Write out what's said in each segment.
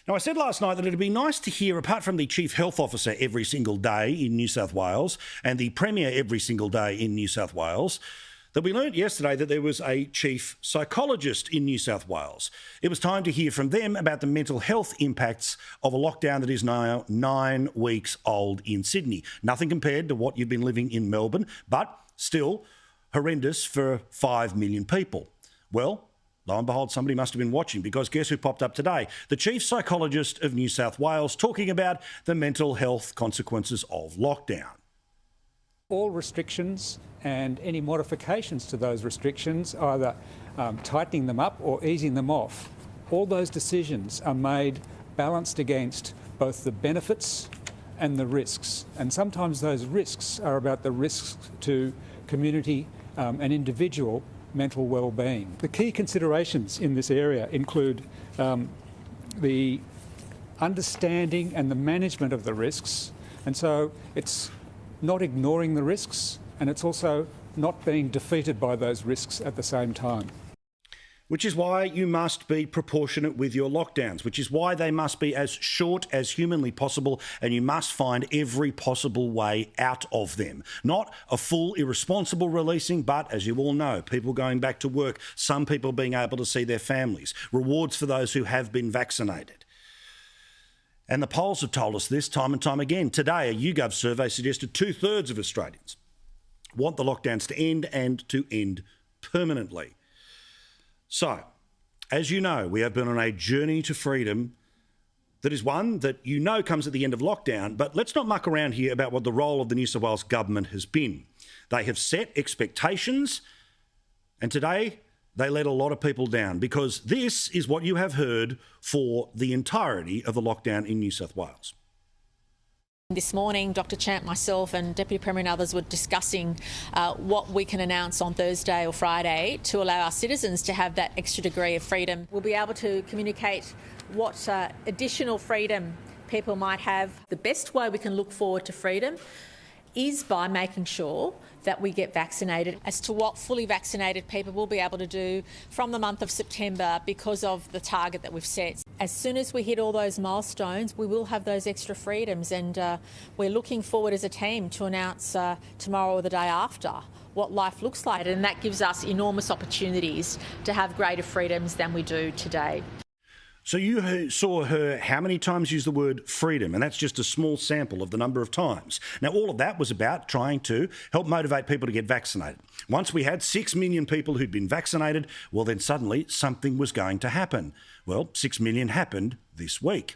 Now, I said last night that it'd be nice to hear, apart from the Chief Health Officer every single day in New South Wales and the Premier every single day in New South Wales, that we learnt yesterday that there was a chief psychologist in New South Wales. It was time to hear from them about the mental health impacts of a lockdown that is now 9 weeks old in Sydney. Nothing compared to what you've been living in Melbourne, but still horrendous for 5 million people. Well, lo and behold, somebody must have been watching, because guess who popped up today? The Chief Psychologist of New South Wales, talking about the mental health consequences of lockdown. All restrictions and any modifications to those restrictions, either tightening them up or easing them off, all those decisions are made balanced against both the benefits and the risks. And sometimes those risks are about the risks to community and individual mental well-being. The key considerations in this area include the understanding and the management of the risks, and so it's not ignoring the risks, and it's also not being defeated by those risks at the same time. Which is why you must be proportionate with your lockdowns, which is why they must be as short as humanly possible, and you must find every possible way out of them. Not a full irresponsible releasing, but, as you all know, people going back to work, some people being able to see their families, rewards for those who have been vaccinated. And the polls have told us this time and time again. Today, a YouGov survey suggested 2/3 of Australians want the lockdowns to end, and to end permanently. So, as you know, we have been on a journey to freedom that is one that you know comes at the end of lockdown, but let's not muck around here about what the role of the New South Wales government has been. They have set expectations, and today they let a lot of people down, because this is what you have heard for the entirety of the lockdown in New South Wales. This morning, Dr Champ, myself and Deputy Premier and others were discussing what we can announce on Thursday or Friday to allow our citizens to have that extra degree of freedom. We'll be able to communicate what additional freedom people might have. The best way we can look forward to freedom is by making sure that we get vaccinated. As to what fully vaccinated people will be able to do from the month of September, because of the target that we've set. As soon as we hit all those milestones, we will have those extra freedoms, and we're looking forward as a team to announce tomorrow or the day after what life looks like, and that gives us enormous opportunities to have greater freedoms than we do today. So you saw her how many times use the word freedom, and that's just a small sample of the number of times. Now, all of that was about trying to help motivate people to get vaccinated. Once we had 6 million people who'd been vaccinated, well, then suddenly something was going to happen. Well, 6 million happened this week.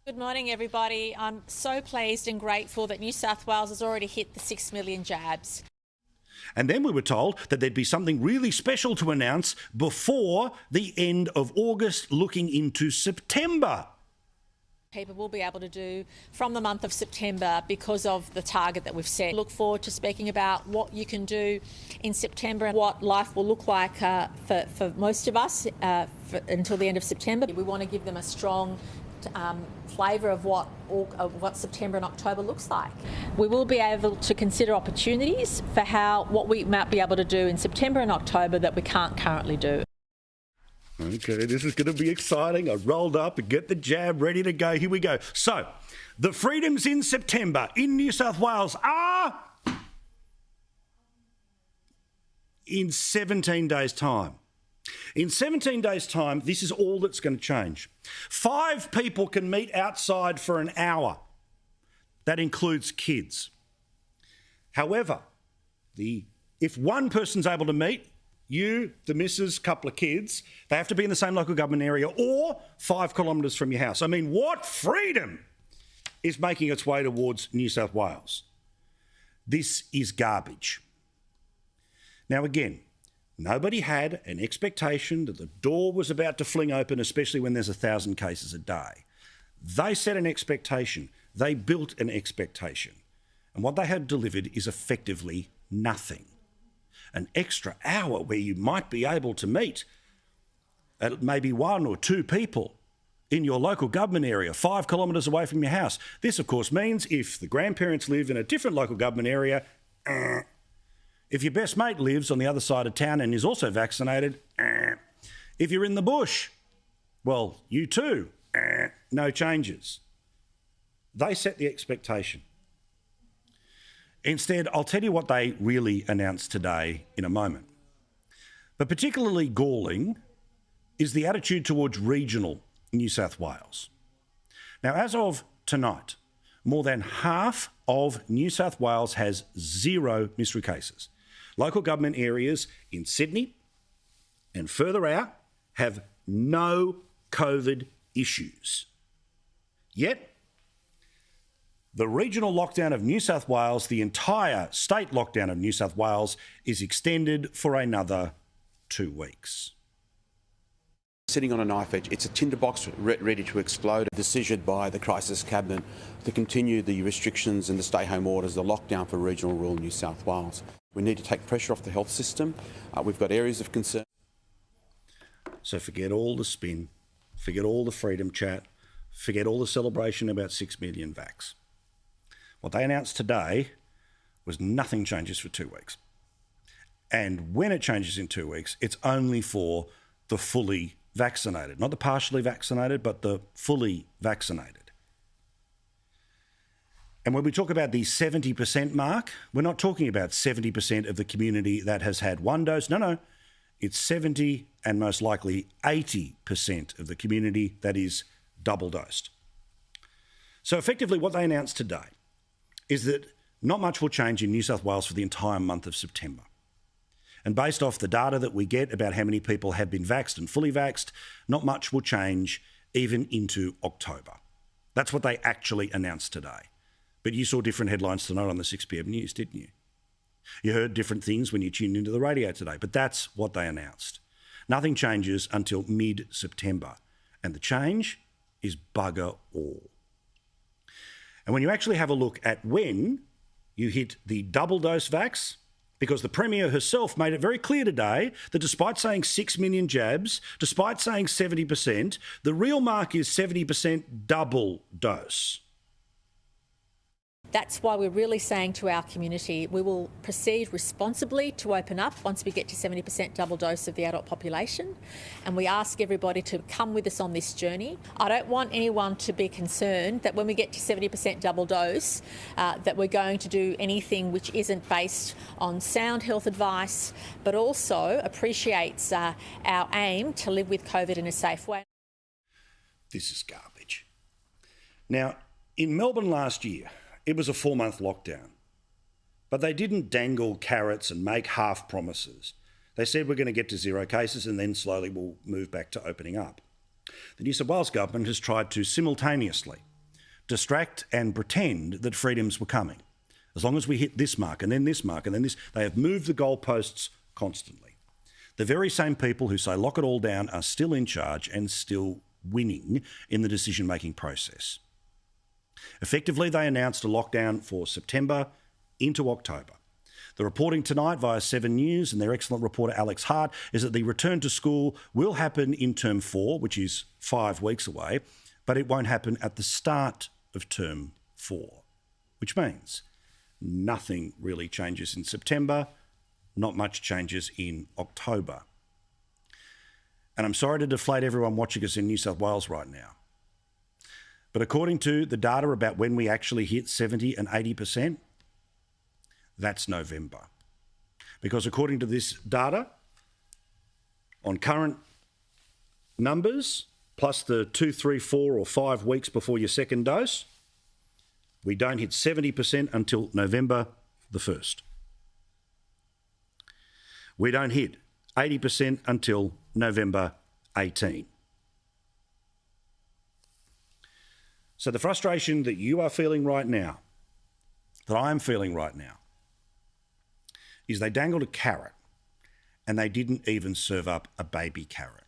Good morning, everybody. I'm so pleased and grateful that New South Wales has already hit the 6 million jabs. And then we were told that there'd be something really special to announce before the end of August, looking into September. People will be able to do from the month of September, because of the target that we've set. Look forward to speaking about what you can do in September and what life will look like for most of us until the end of September. We want to give them a strong flavour of what September and October looks like. We will be able to consider opportunities for what we might be able to do in September and October that we can't currently do. Okay, this is going to be exciting. I rolled up and get the jab ready to go. Here we go. So, the freedoms in September in New South Wales are in 17 days' time. In 17 days' time, this is all that's going to change. 5 people can meet outside for an hour. That includes kids. However, if one person's able to meet, you, the missus, couple of kids, they have to be in the same local government area or 5 kilometres from your house. I mean, what freedom is making its way towards New South Wales? This is garbage. Now, again, nobody had an expectation that the door was about to fling open, especially when there's 1,000 cases a day. They set an expectation. They built an expectation. And what they have delivered is effectively nothing. An extra hour where you might be able to meet at maybe 1 or 2 people in your local government area, 5 kilometres away from your house. This, of course, means if the grandparents live in a different local government area, if your best mate lives on the other side of town and is also vaccinated, if you're in the bush, well, you too. no changes. They set the expectation. Instead, I'll tell you what they really announced today in a moment. But particularly galling is the attitude towards regional New South Wales. Now, as of tonight, more than half of New South Wales has 0 mystery cases. Local government areas in Sydney and further out have no COVID issues. Yet, the regional lockdown of New South Wales, the entire state lockdown of New South Wales, is extended for another 2 weeks. Sitting on a knife edge, it's a tinderbox ready to explode. A decision by the Crisis Cabinet to continue the restrictions and the stay-home orders, the lockdown for regional rural New South Wales. We need to take pressure off the health system. We've got areas of concern. So forget all the spin, forget all the freedom chat, forget all the celebration about 6 million vax. What they announced today was nothing changes for 2 weeks. And when it changes in 2 weeks, it's only for the fully vaccinated, not the partially vaccinated, but the fully vaccinated. And when we talk about the 70% mark, we're not talking about 70% of the community that has had 1 dose. No, it's 70 and most likely 80% of the community that is double dosed. So effectively what they announced today is that not much will change in New South Wales for the entire month of September. And based off the data that we get about how many people have been vaxxed and fully vaxxed, not much will change even into October. That's what they actually announced today. But you saw different headlines tonight on the 6 p.m. news, didn't you? You heard different things when you tuned into the radio today, but that's what they announced. Nothing changes until mid-September, and the change is bugger all. And when you actually have a look at when you hit the double dose vax, because the Premier herself made it very clear today that despite saying 6 million jabs, despite saying 70%, the real mark is 70% double dose. That's why we're really saying to our community, we will proceed responsibly to open up once we get to 70% double dose of the adult population. And we ask everybody to come with us on this journey. I don't want anyone to be concerned that when we get to 70% double dose, that we're going to do anything which isn't based on sound health advice, but also appreciates our aim to live with COVID in a safe way. This is garbage. Now, in Melbourne last year, it was a 4-month lockdown, but they didn't dangle carrots and make half promises. They said we're going to get to 0 cases and then slowly we'll move back to opening up. The New South Wales government has tried to simultaneously distract and pretend that freedoms were coming. As long as we hit this mark and then this mark and then this, they have moved the goalposts constantly. The very same people who say lock it all down are still in charge and still winning in the decision-making process. Effectively, they announced a lockdown for September into October. The reporting tonight via 7 News and their excellent reporter Alex Hart is that the return to school will happen in term 4, which is 5 weeks away, but it won't happen at the start of term 4, which means nothing really changes in September, not much changes in October. And I'm sorry to deflate everyone watching us in New South Wales right now. But according to the data about when we actually hit 70 and 80%, that's November. Because according to this data, on current numbers, plus the 2, 3, 4 or 5 weeks before your second dose, we don't hit 70% until November the 1st. We don't hit 80% until November 18. So the frustration that you are feeling right now, that I am feeling right now, is they dangled a carrot and they didn't even serve up a baby carrot.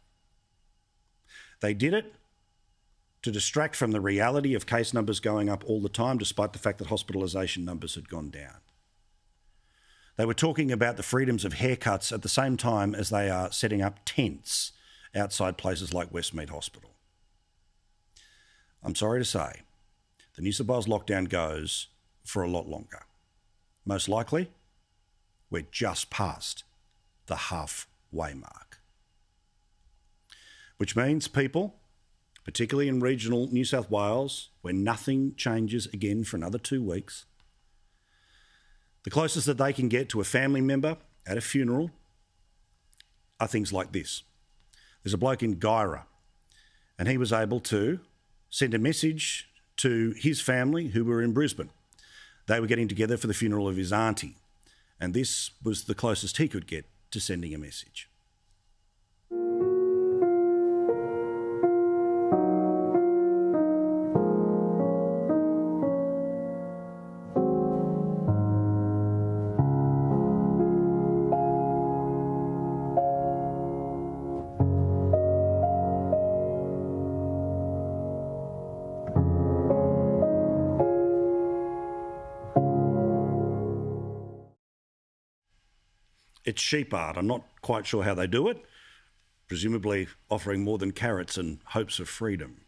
They did it to distract from the reality of case numbers going up all the time, despite the fact that hospitalisation numbers had gone down. They were talking about the freedoms of haircuts at the same time as they are setting up tents outside places like Westmead Hospital. I'm sorry to say, the New South Wales lockdown goes for a lot longer. Most likely, we're just past the halfway mark. Which means, people, particularly in regional New South Wales, where nothing changes again for another 2 weeks, the closest that they can get to a family member at a funeral are things like this. There's a bloke in Guyra, and he was able to send a message to his family who were in Brisbane. They were getting together for the funeral of his auntie, and this was the closest he could get to sending a message. It's sheep art. I'm not quite sure how they do it, presumably offering more than carrots and hopes of freedom.